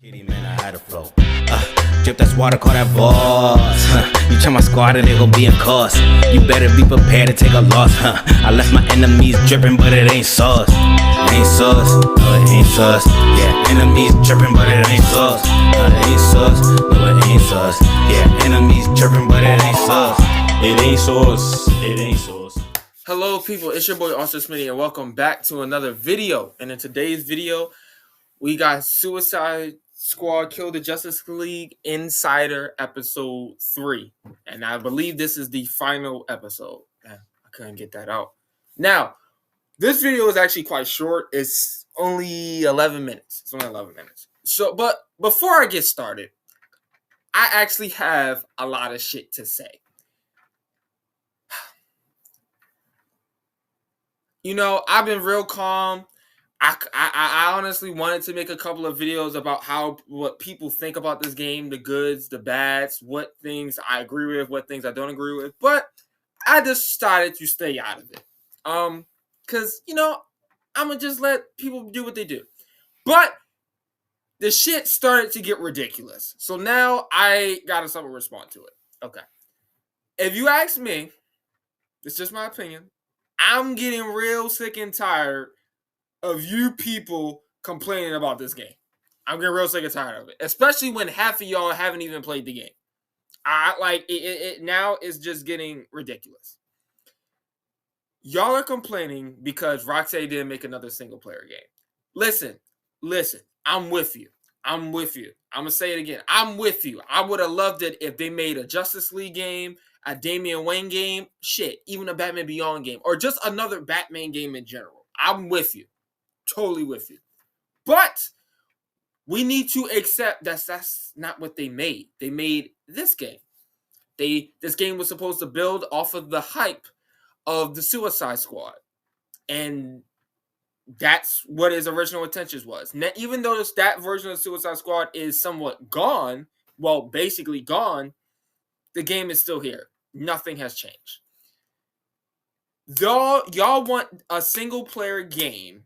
Kitty man, I had a flow. Drip that water, call that boss. You check my squad and they gon' be in cost. You better be prepared to take a loss. I left my enemies dripping, but it ain't sauce. It ain't sauce. No, it ain't sauce. Yeah, enemies dripping, but it ain't sauce. No, it ain't sauce. No, it ain't sauce. Yeah, enemies dripping, but it ain't sauce. It ain't sauce. It ain't sauce. Hello, people. It's your boy Austin Smitty, and welcome back to another video. And in today's video, we got Suicide Squad Kill the Justice League Insider Episode 3. And I believe this is the final episode. I couldn't get that out. Now, this video is actually quite short. It's only 11 minutes. It's only 11 minutes. So, but before I get started, I actually have a lot of shit to say. You know, I've been real calm. I honestly wanted to make a couple of videos about what people think about this game, the goods, the bads, what things I agree with, what things I don't agree with. But I decided to stay out of it. Because, you know, I'm going to just let people do what they do. But the shit started to get ridiculous. So now I got to somehow respond to it. Okay. If you ask me, it's just my opinion, I'm getting real sick and tired of you people complaining about this game. I'm getting real sick and tired of it, especially when half of y'all haven't even played the game. It now is just getting ridiculous. Y'all are complaining because Rocksteady didn't make another single player game. Listen, I'm with you. I'm gonna say it again. I'm with you. I would have loved it if they made a Justice League game, a Damian Wayne game, shit, even a Batman Beyond game, or just another Batman game in general. I'm with you. Totally with you. But we need to accept that's not what they made. They made this game. This game was supposed to build off of the hype of the Suicide Squad. And that's what his original intentions was. Now, even though that version of Suicide Squad is somewhat gone, well, basically gone, the game is still here. Nothing has changed. Y'all want a single-player game,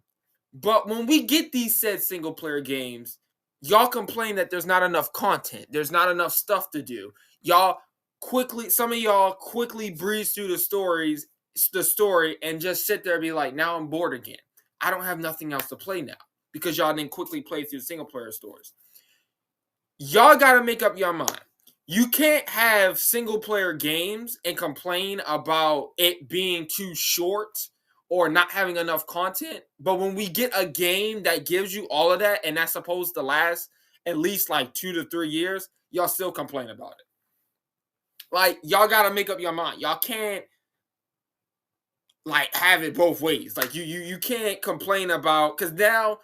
but when we get these said single-player games, y'all complain that there's not enough content. There's not enough stuff to do. Some of y'all quickly breeze through the story, and just sit there and be like, now I'm bored again. I don't have nothing else to play now because y'all didn't quickly play through single-player stories. Y'all got to make up your mind. You can't have single-player games and complain about it being too short or not having enough content. But when we get a game that gives you all of that and that's supposed to last at least like 2 to 3 years, y'all still complain about it. Like, y'all got to make up your mind. Y'all can't like have it both ways. Like you can't complain about because now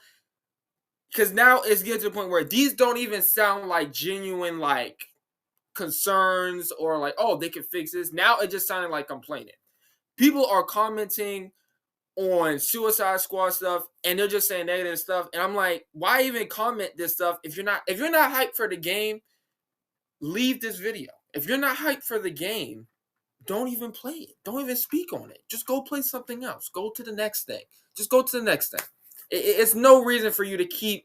it's getting to the point where these don't even sound like genuine like concerns or like, oh, they can fix this. Now it just sounded like complaining. People are commenting on Suicide Squad stuff and they're just saying negative stuff. And I'm like, why even comment this stuff if you're not hyped for the game? Leave this video. If you're not hyped for the game, don't even play it. Don't even speak on it. Just go play something else. Go to the next thing. Just go to the next thing. It's no reason for you to keep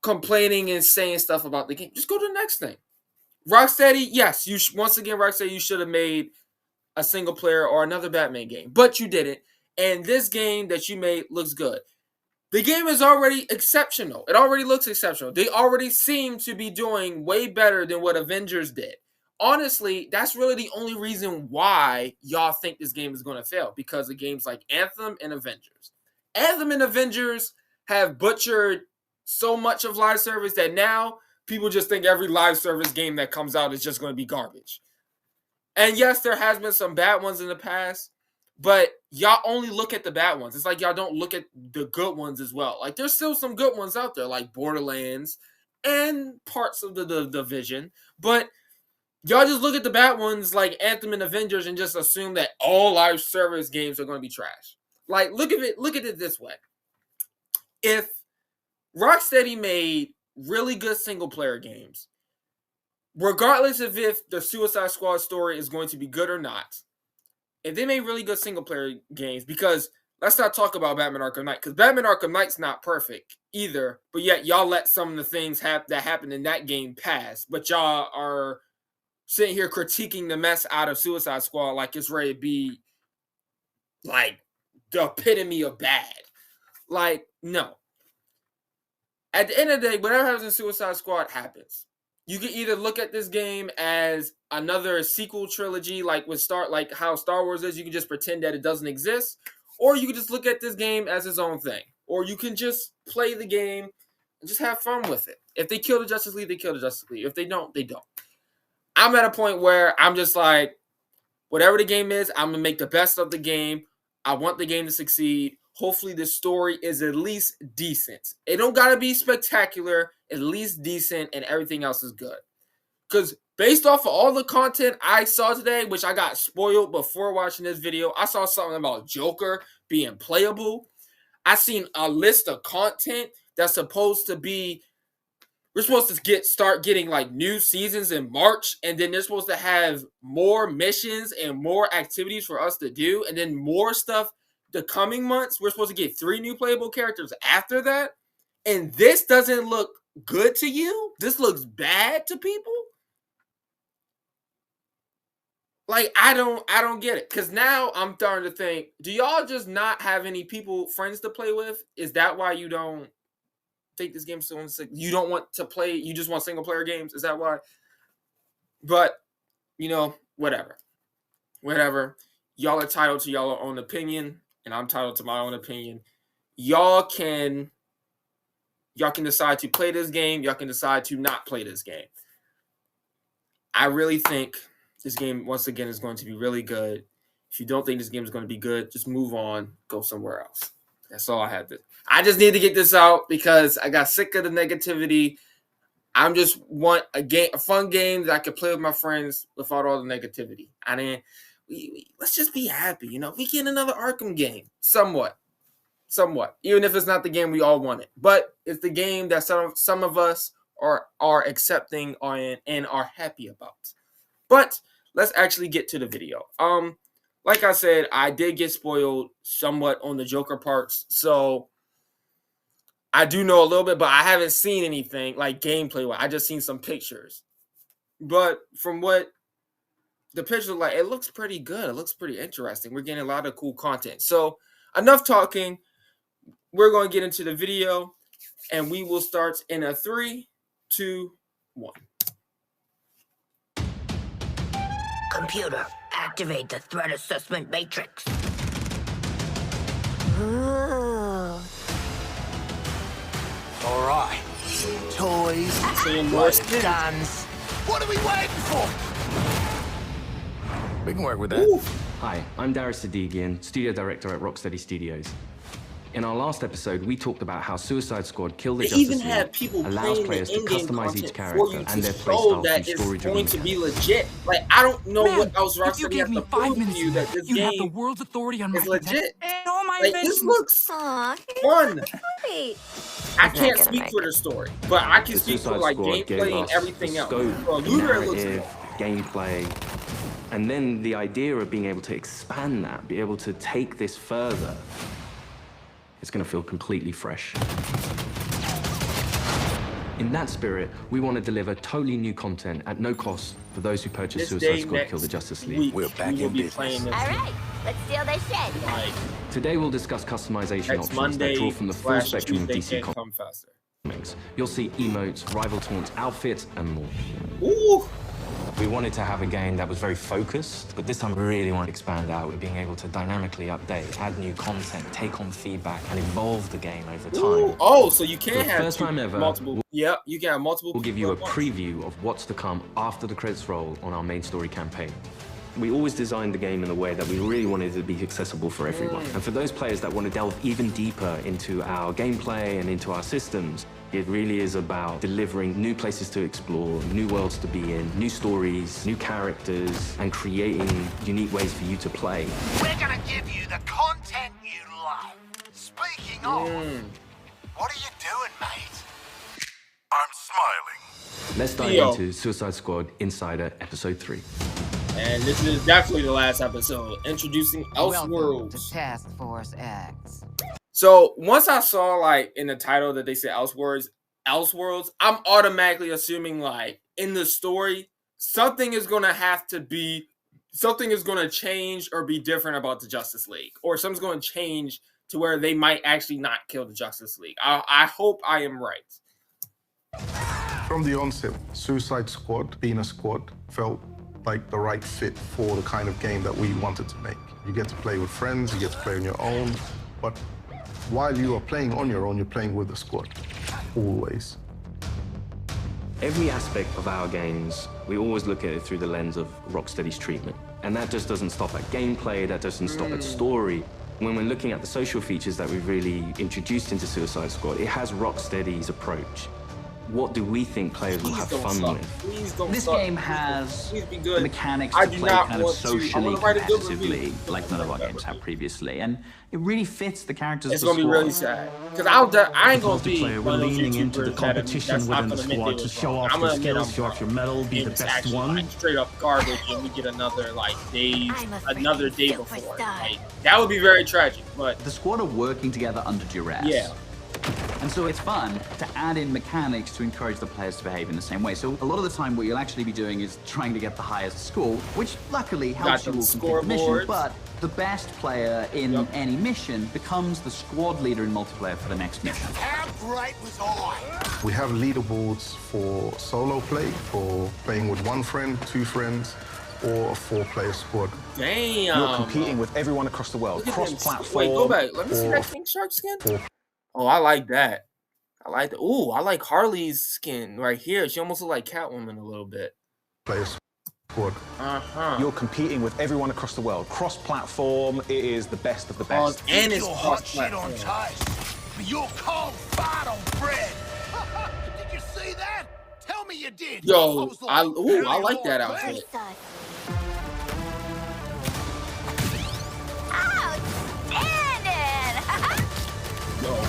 complaining and saying stuff about the game. Just go to the next thing. Rocksteady, yes, Rocksteady, you should have made a single player or another Batman game, but you didn't. And this game that you made looks good. The game is already exceptional. It already looks exceptional. They already seem to be doing way better than what Avengers did. Honestly, that's really the only reason why y'all think this game is going to fail, because of games like Anthem and Avengers. Anthem and Avengers have butchered so much of live service that now people just think every live service game that comes out is just going to be garbage. And yes, there has been some bad ones in the past, but y'all only look at the bad ones. It's like y'all don't look at the good ones as well. Like, there's still some good ones out there, like Borderlands and parts of the Division, but y'all just look at the bad ones like Anthem and Avengers and just assume that all live service games are going to be trash. Like, look at it this way. If Rocksteady made really good single-player games, regardless of if the Suicide Squad story is going to be good or not, if they made really good single-player games, because let's not talk about Batman Arkham Knight, because Batman Arkham Knight's not perfect either. But yet y'all let some of the things that happened in that game pass. But y'all are sitting here critiquing the mess out of Suicide Squad like it's ready to be like the epitome of bad. Like, no. At the end of the day, whatever happens in Suicide Squad happens. You can either look at this game as another sequel trilogy, like how Star Wars is. You can just pretend that it doesn't exist, or you can just look at this game as its own thing, or you can just play the game and just have fun with it. If they kill the Justice League, they kill the Justice League. If they don't, they don't. I'm at a point where I'm just like, whatever the game is, I'm gonna make the best of the game. I want the game to succeed. Hopefully the story is at least decent. It don't gotta be spectacular, at least decent, and everything else is good. Because based off of all the content I saw today, which I got spoiled before watching this video, I saw something about Joker being playable. I seen a list of content that's supposed to be, we're supposed to start getting like new seasons in March, and then they're supposed to have more missions and more activities for us to do, and then more stuff the coming months. We're supposed to get 3 new playable characters after that, and this doesn't look good to you? This looks bad to people? Like, I don't get it. Because now I'm starting to think, do y'all just not have any friends to play with? Is that why you don't think this game's so sick? You don't want to play, you just want single player games? Is that why? But, whatever. Y'all are entitled to y'all own opinion, and I'm entitled to my own opinion. Y'all can decide to play this game. Y'all can decide to not play this game. I really think this game, once again, is going to be really good. If you don't think this game is going to be good, just move on. Go somewhere else. That's all I had. I just need to get this out because I got sick of the negativity. I just want a fun game that I can play with my friends without all the negativity. Let's just be happy. We get another Arkham game. Somewhat. Even if it's not the game we all wanted. But it's the game that some of us are accepting and are happy about. But let's actually get to the video. Like I said, I did get spoiled somewhat on the Joker parts, so I do know a little bit, but I haven't seen anything like gameplay. I just seen some pictures. But from what the pictures look like, it looks pretty good. It looks pretty interesting. We're getting a lot of cool content. So enough talking. We're going to get into the video, and we will start in a 3, 2, 1. Computer, activate the threat assessment matrix. All right. Toys, Guns. what are we waiting for? We can work with that. Ooh. Hi, I'm Darius Sadigian, studio director at Rocksteady Studios. In our last episode, we talked about how Suicide Squad Kill the Justice Even have League people allows playing players the to in-game customize content each for character you and their to playstyle show through that it's story-driven going to be mechanics. legit. Like, I don't know Man, what else if you Rocksteady gave has me to 5 prove to minutes, you that this you'd have the game world's authority on my is legit. and all my Like, this inventions. looks Aw, fun. sweet. I not can't gonna speak make for it. the story, but I can The speak for Suicide like Squad gave gameplay and us everything the else. scope, For a the looter, it looks narrative, good. gameplay, and then the idea of being able to expand that, be able to take this further, it's going to feel completely fresh. In that spirit, we want to deliver totally new content at no cost for those who purchase This Suicide day Squad Kill the next Justice League. week, We're back we will in be business. playing this All right, let's steal this shit. like Today we'll discuss customization next options Monday that draw from the full / spectrum of Tuesday. DC Can't come faster. Comics. You'll see emotes, rival taunts, outfits, and more. Ooh, We wanted to have a game that was very focused, but this time we really want to expand out with being able to dynamically update, add new content, take on feedback, and evolve the game over time. ooh. Oh, so you can For the have first time ever, multiple. Yeah, you can have multiple. We'll give you a people at once. preview of what's to come after the credits roll on our main story campaign. We always designed the game in a way that we really wanted it to be accessible for everyone. And for those players that want to delve even deeper into our gameplay and into our systems, it really is about delivering new places to explore, new worlds to be in, new stories, new characters, and creating unique ways for you to play. We're gonna give you the content you love. Speaking of, what are you doing, mate? I'm smiling. Let's dive Yo. into Suicide Squad Insider Episode 3. And this is definitely the last episode, introducing Welcome to Elseworlds. Task Force X. So once I saw like in the title that they said Elseworlds, I'm automatically assuming like in the story, something is gonna change or be different about the Justice League, or something's gonna change to where they might actually not kill the Justice League. I hope I am right. From the onset, Suicide Squad, being a squad, felt like the right fit for the kind of game that we wanted to make. You get to play with friends, you get to play on your own, but while you are playing on your own, you're playing with a squad, always. Every aspect of our games, we always look at it through the lens of Rocksteady's treatment. And that just doesn't stop at gameplay, that doesn't stop at story. When we're looking at the social features that we've really introduced into Suicide Squad, it has Rocksteady's approach. What do we think players will have fun with? Please don't This suck. game has Please be good. mechanics I to do play not kind of want to. I socially wanna write a good review. competitively, like none of our games have previously, and it really fits the characters. It's of the gonna be really squad. sad because I ain't gonna be Multiplayer, we're one of those leaning into the YouTubers that competition that's not within the gonna admit squad they to was show wrong. off I'm your gonna admit skills, I'm show off wrong. your metal, be the It's best actually, one. like, straight up garbage, and we get another like day I'm a another freaking day before. superstar. Like, that would be very tragic. But The squad are working together under duress. yeah, And so it's fun to add in mechanics to encourage the players to behave in the same way. So a lot of the time what you'll actually be doing is trying to get the highest score, which luckily helps you them all complete the mission, scoreboards. but the best player in any mission becomes the squad leader in multiplayer for the next mission. How great was I? We have leaderboards for solo play, for playing with one friend, two friends, or a 4-player squad. damn. You're competing with everyone across the world, Look at them. cross-platform. Wait, go back. Let me see that King Shark skin. Oh, I like that. I like that. Ooh, I like Harley's skin right here. She almost looks like Catwoman a little bit. Player squad. You're competing with everyone across the world, cross-platform. It is the best of the best. And it's Your hot shit cross-platform. on toast, but you're cold fart on bread. Did you see that? Tell me you did. Yo, was I very like that hot, outfit. Outstanding! Yo,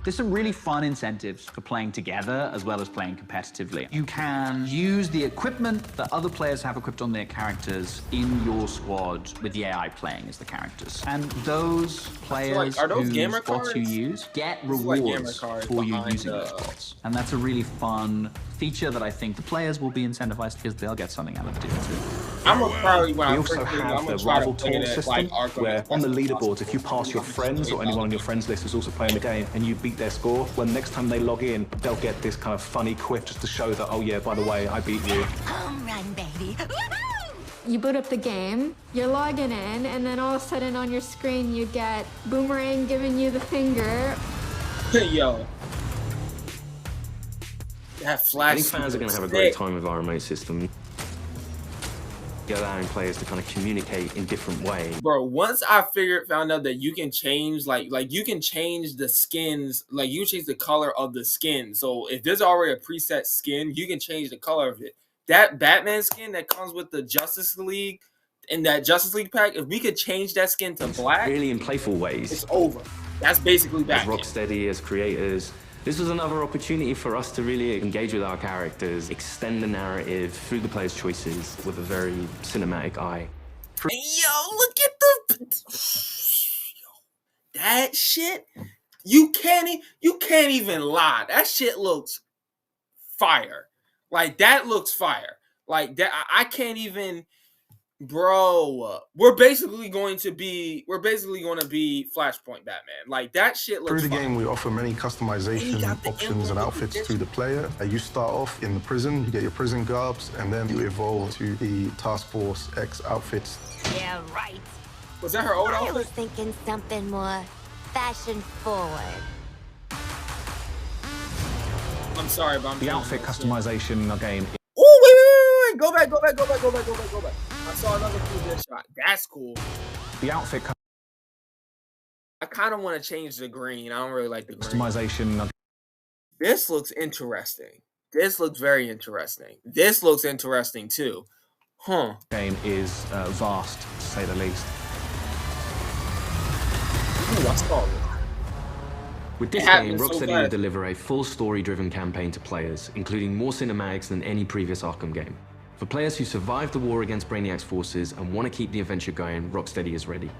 There's some really fun incentives for playing together as well as playing competitively. You can use the equipment that other players have equipped on their characters in your squad with the AI playing as the characters. And those players are those whose gamer spots you cards? use get This is like gamer rewards cards for you behind using the- those spots. And that's a really fun feature that I think the players will be incentivized because they'll get something out of doing too. I'm gonna probably when We I also first have I'm the gonna try to rival play taunt that system, like Arkham where as on the best as leaderboards, if you pass your friends or anyone on your friends list who's also playing the game and you beat their score, when next time they log in, they'll get this kind of funny quiff just to show that, oh yeah, by the way, I beat you. Home run, baby. You boot up the game, you're logging in, and then all of a sudden on your screen you get Boomerang giving you the finger. Yo, that I flash. think fans are going to have a great time with our remote system. Allowing players to kind of communicate in different ways. Bro, once I found out that you can change like you can change the skins, like you change the color of the skin. So if there's already a preset skin, you can change the color of it. That Batman skin that comes with the Justice League in that Justice League pack, if we could change that skin to black, Really in playful ways. it's over. That's basically As Batman. Rocksteady, as creators, this was another opportunity for us to really engage with our characters, extend the narrative through the players' choices with a very cinematic eye. Yo, look at the that shit. You can't even lie. That shit looks fire. Like that looks fire. Like that I can't even. Bro, we're basically going to be Flashpoint Batman. Like that shit looks Through the fire. game, we offer many customization got the options and emblem. outfits to the player. You start off in the prison, you get your prison garbs, and then you evolve to the Task Force X outfits. Yeah, right. Was that her old I was outfit? thinking something more fashion forward. I'm sorry, but I'm The doing outfit that shit. customization in our game Oh, wait. Go back. I saw another cool deadshot. That's cool. the outfit I kind of want to change the green. I don't really like the green. customization in our This looks interesting. This looks very interesting. This looks interesting too. Huh. game is vast, to say the least. Ooh, I saw it. With this game, Rocksteady will deliver a full story-driven campaign to players, including more cinematics than any previous Arkham game. For players who survived the war against Brainiac's forces and want to keep the adventure going, Rocksteady is ready.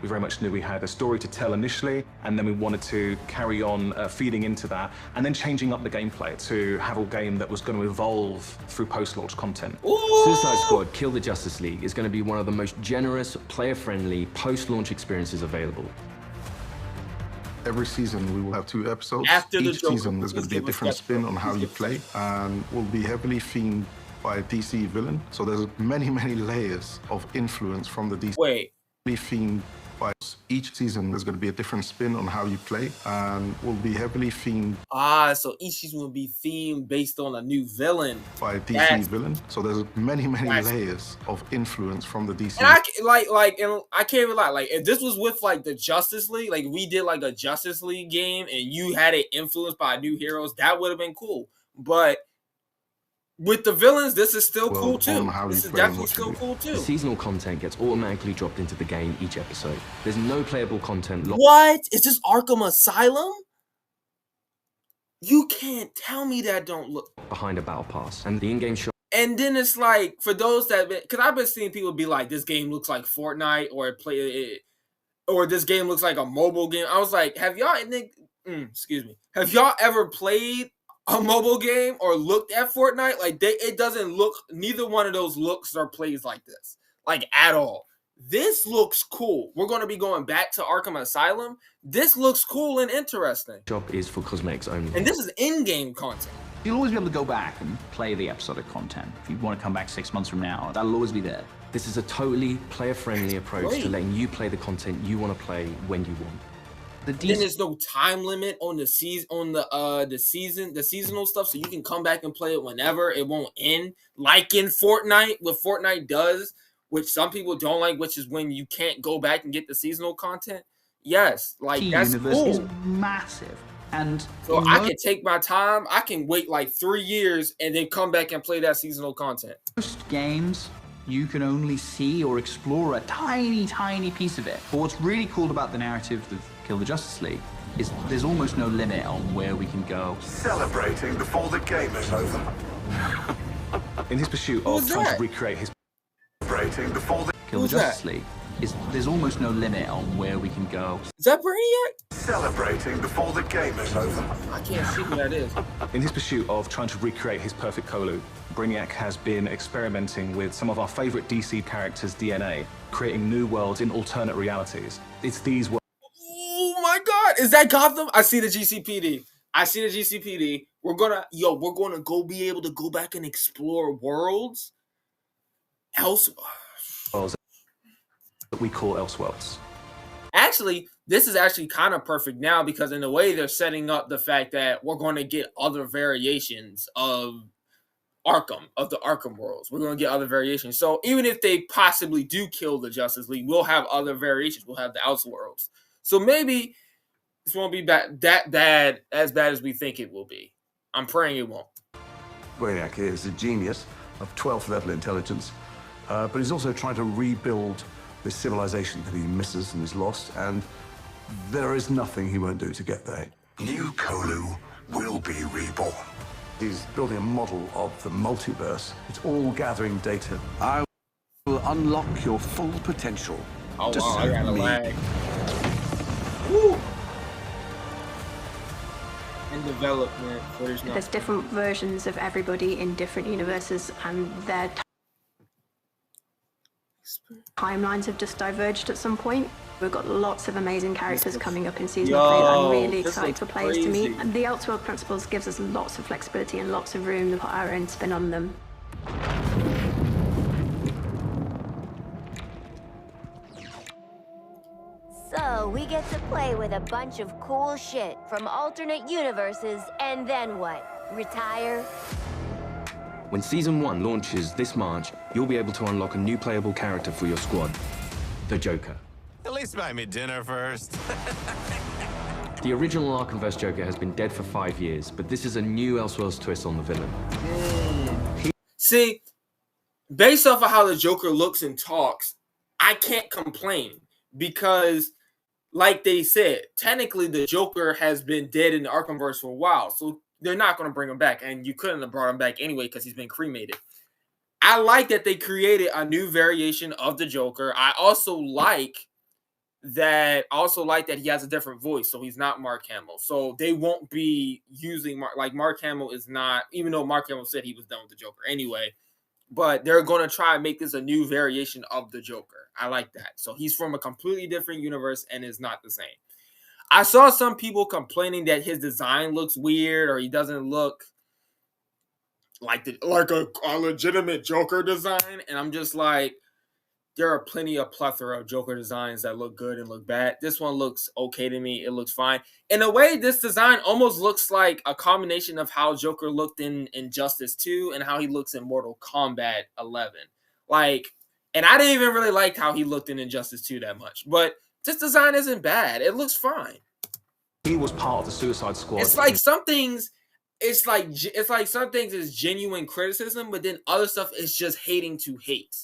We very much knew we had a story to tell initially, and then we wanted to carry on feeding into that, and then changing up the gameplay to have a game that was going to evolve through post-launch content. Suicide Squad Kill the Justice League is going to be one of the most generous, player-friendly, post-launch experiences available. Every season we will have 2 episodes. Each season there's going to be a different spin on how you play, and will be heavily themed by a DC villain. So there's many layers of influence from the DC. Themed by each season there's going to be a different spin on how you play, and will be heavily themed. So each season will be themed based on a new villain. By a DC villain. So there's many layers of influence from the DC. And I can't even lie. Like, if this was with like the Justice League, like we did like a Justice League game, and you had it influenced by new heroes, that would have been cool. But with the villains, this is still cool too. This is definitely still cool too. The seasonal content gets automatically dropped into the game each episode. There's no playable content. What? Is this Arkham Asylum? You can't tell me that don't look behind a battle pass, and the in-game shop. And then it's like, for those that, because I've been seeing people be like, this game looks like Fortnite, or this game looks like a mobile game. I was like, have y'all ever played a mobile game or looked at Fortnite? Like, it doesn't look, neither one of those looks or plays like this, like at all. This looks cool. We're going to be going back to Arkham Asylum. This looks cool and interesting. Shop is for cosmetics only. And this is in-game content. You'll always be able to go back and play the episodic content. If you want to come back 6 months from now, that'll always be there. This is a totally player-friendly approach to letting you play the content you want to play when you want. Then there's no time limit on the season, the seasonal stuff, so you can come back and play it whenever. It won't end, like in Fortnite. What Fortnite does, which some people don't like, which is when you can't go back and get the seasonal content. Yes, like that's cool. Is massive, and so I can take my time. I can wait like 3 years and then come back and play that seasonal content. Most games, you can only see or explore a tiny piece of it. But what's really cool about the narrative of Kill the Justice League is there's almost no limit on where we can go. Celebrating before the game is over. In his pursuit of trying to recreate his celebrating before the Kill the Justice League there's almost no limit on where we can go. Is that Brainiac? Celebrating before the game is over. I can't see who that is. In his pursuit of trying to recreate his perfect Kolu, Brainiac has been experimenting with some of our favorite DC characters' DNA, creating new worlds in alternate realities. It's these worlds. Oh my God, is that Gotham? I see the GCPD. We're gonna go be able to go back and explore worlds. That we call Elseworlds. Actually, this is actually kind of perfect now, because in a way they're setting up the fact that we're going to get other variations of Arkham, of the Arkham worlds. We're going to get other variations. So even if they possibly do kill the Justice League, we'll have other variations. We'll have the Elseworlds. So maybe this won't be as bad as we think it will be. I'm praying it won't. Brainiac is a genius of 12th level intelligence, but he's also trying to rebuild this civilization that he misses and is lost, and there is nothing he won't do to get there. New Kolu will be reborn. He's building a model of the multiverse. It's all gathering data. I will unlock your full potential. Oh, wow, I got a lag. Woo! In development. There's different versions of everybody in different universes, and their timelines have just diverged at some point. We've got lots of amazing characters coming up in season 3 that I'm really excited for players to meet. And the Elseworld Principles gives us lots of flexibility and lots of room to put our own spin on them. So we get to play with a bunch of cool shit from alternate universes, and then what? Retire? When Season 1 launches this March, you'll be able to unlock a new playable character for your squad, the Joker. At least buy me dinner first. The original Arkhamverse Joker has been dead for 5 years, but this is a new Elseworlds twist on the villain. See, based off of how the Joker looks and talks, I can't complain, because like they said, technically the Joker has been dead in the Arkhamverse for a while, so they're not going to bring him back, and you couldn't have brought him back anyway because he's been cremated. I like that they created a new variation of the Joker. I also like that he has a different voice, so he's not Mark Hamill. So they won't be using Mark Hamill is not, even though Mark Hamill said he was done with the Joker anyway. But they're going to try and make this a new variation of the Joker. I like that. So he's from a completely different universe and is not the same. I saw some people complaining that his design looks weird or he doesn't look like a legitimate Joker design. And I'm just like, there are plenty of plethora of Joker designs that look good and look bad. This one looks okay to me. It looks fine. In a way, this design almost looks like a combination of how Joker looked in Injustice 2 and how he looks in Mortal Kombat 11. And I didn't even really like how he looked in Injustice 2 that much. But this design isn't bad. It looks fine. He was part of the Suicide Squad. It's like some things... It's like some things is genuine criticism, but then other stuff is just hating to hate.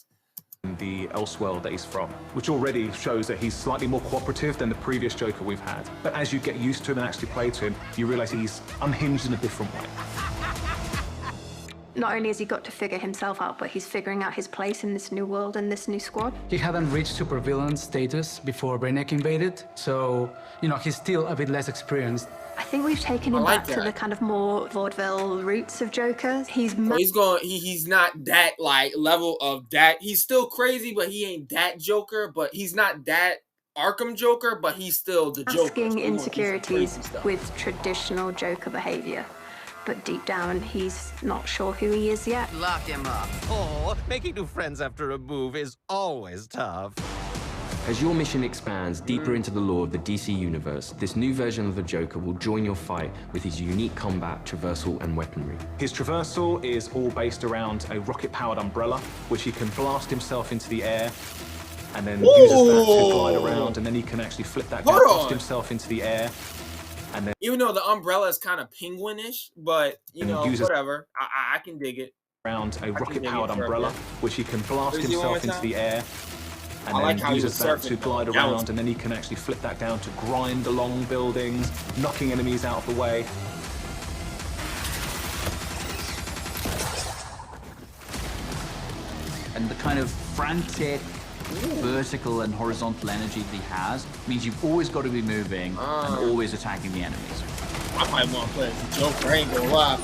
The Elseworld that he's from, which already shows that he's slightly more cooperative than the previous Joker we've had. But as you get used to him and actually play to him, you realize he's unhinged in a different way. Not only has he got to figure himself out, but he's figuring out his place in this new world and this new squad. He hadn't reached supervillain status before Brainiac invaded, so, he's still a bit less experienced. I think we've taken him back to the kind of more vaudeville roots of Joker. He's not that level of that. He's still crazy, but he ain't that Joker. But he's not that Arkham Joker, but he's still the Joker. Masking insecurities with traditional Joker behavior. But deep down, he's not sure who he is yet. Lock him up. Oh, making new friends after a move is always tough. As your mission expands deeper into the lore of the DC Universe, this new version of the Joker will join your fight with his unique combat, traversal, and weaponry. His traversal is all based around a rocket-powered umbrella, which he can blast himself into the air, and then uses that to glide around, and then he can actually flip that down, blast himself into the air, and then... Even though the umbrella is kind of penguinish, but, whatever. I can dig it. Around a rocket-powered umbrella, which he can blast himself into the air, and then uses that to glide around, and then he can actually flip that down to grind along buildings, knocking enemies out of the way. And the kind of frantic, vertical and horizontal energy that he has means you've always got to be moving and always attacking the enemies. I might want to play as the Joker, I ain't gonna lie.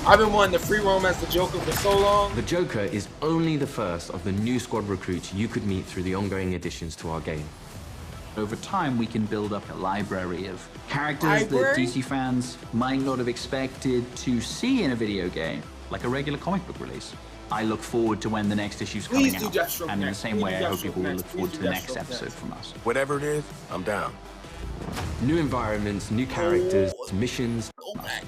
I've been wanting to free roam as the Joker for so long. The Joker is only the first of the new squad recruits you could meet through the ongoing additions to our game. Over time, we can build up a library of characters that DC fans might not have expected to see in a video game, like a regular comic book release. I look forward to when the next issue's coming out, and in the same way, I hope people will look forward to the next episode from us. Whatever it is, I'm down. New environments, new characters, missions.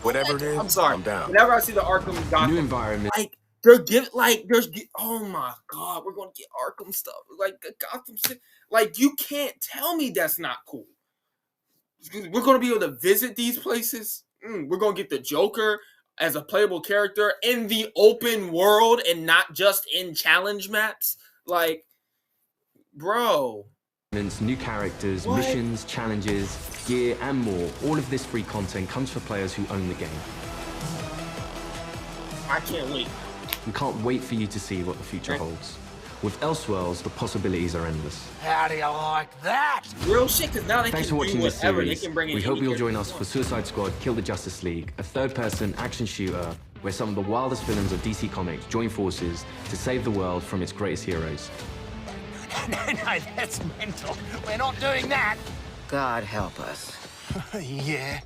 Whatever it is, I'm sorry. I'm down. Whenever I see the Arkham Gotham, new environment, oh my God, we're gonna get Arkham stuff, like Gotham shit. Like, you can't tell me that's not cool. We're gonna be able to visit these places. We're gonna get the Joker as a playable character in the open world and not just in challenge maps. Like, bro. New characters, missions, challenges, gear, and more. All of this free content comes for players who own the game. I can't wait. We can't wait for you to see what the future holds. With Elseworlds, the possibilities are endless. How do you like that? Real shit, because now they Thanks for can watching do this whatever. series. They can bring in We hope any you'll join character us for Suicide Squad Kill the Justice League, a third-person action shooter where some of the wildest villains of DC Comics join forces to save the world from its greatest heroes. No, that's mental. We're not doing that. God help us. Yeah.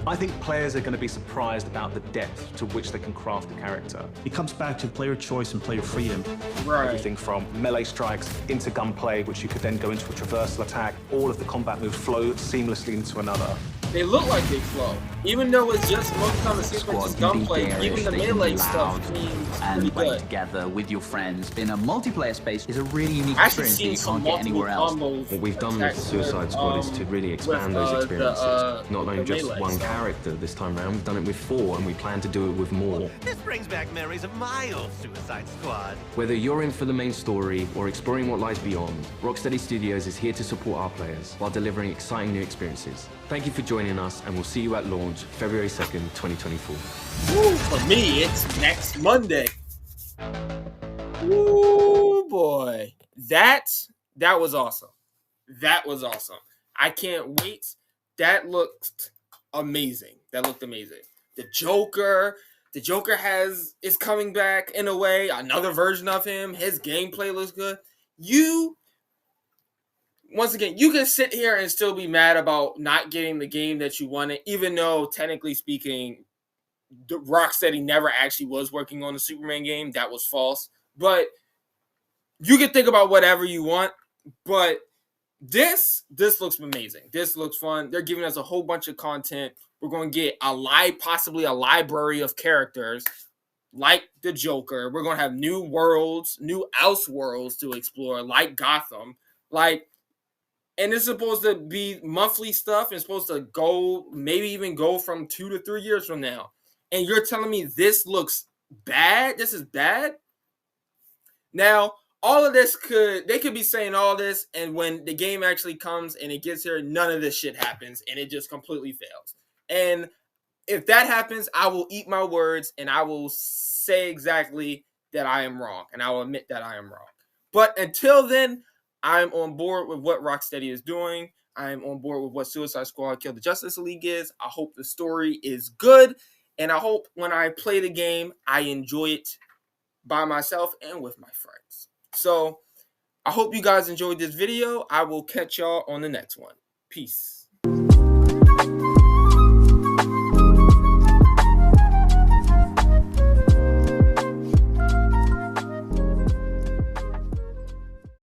I think players are going to be surprised about the depth to which they can craft a character. It comes back to player choice and player freedom. Right. Everything from melee strikes into gunplay, which you could then go into a traversal attack. All of the combat moves flow seamlessly into another. They look like they flow. Even though it's just most of the time it seems like just gunplay, even the melee stuff seems pretty play good. together with your friends in a multiplayer space is a really unique I actually experience that seen you can't some get anywhere else. What we've done with Suicide Squad is to really expand those experiences. Not only just one character this time around, we've done it with 4, and we plan to do it with more. This brings back memories of my old Suicide Squad. Whether you're in for the main story or exploring what lies beyond, Rocksteady Studios is here to support our players while delivering exciting new experiences. Thank you for joining us, and we'll see you at launch February 2nd, 2024. Woo, for me, it's next Monday. Woo, boy. That was awesome. That was awesome. I can't wait. That looked amazing. That looked amazing. The Joker is coming back in a way. Another version of him. His gameplay looks good. Once again, you can sit here and still be mad about not getting the game that you wanted, even though, technically speaking, Rocksteady never actually was working on the Superman game. That was false. But you can think about whatever you want. But this looks amazing. This looks fun. They're giving us a whole bunch of content. We're going to get possibly a library of characters like the Joker. We're going to have new worlds, new Elseworlds to explore, like Gotham. And it's supposed to be monthly stuff. It's supposed to go, maybe even go from 2 to 3 years from now. And you're telling me this looks bad? This is bad? Now, all of this they could be saying all this, and when the game actually comes and it gets here, none of this shit happens, and it just completely fails. And if that happens, I will eat my words, and I will say exactly that I am wrong, and I will admit that I am wrong. But until then, I'm on board with what Rocksteady is doing. I'm on board with what Suicide Squad Kill the Justice League is. I hope the story is good. And I hope when I play the game, I enjoy it by myself and with my friends. So I hope you guys enjoyed this video. I will catch y'all on the next one. Peace.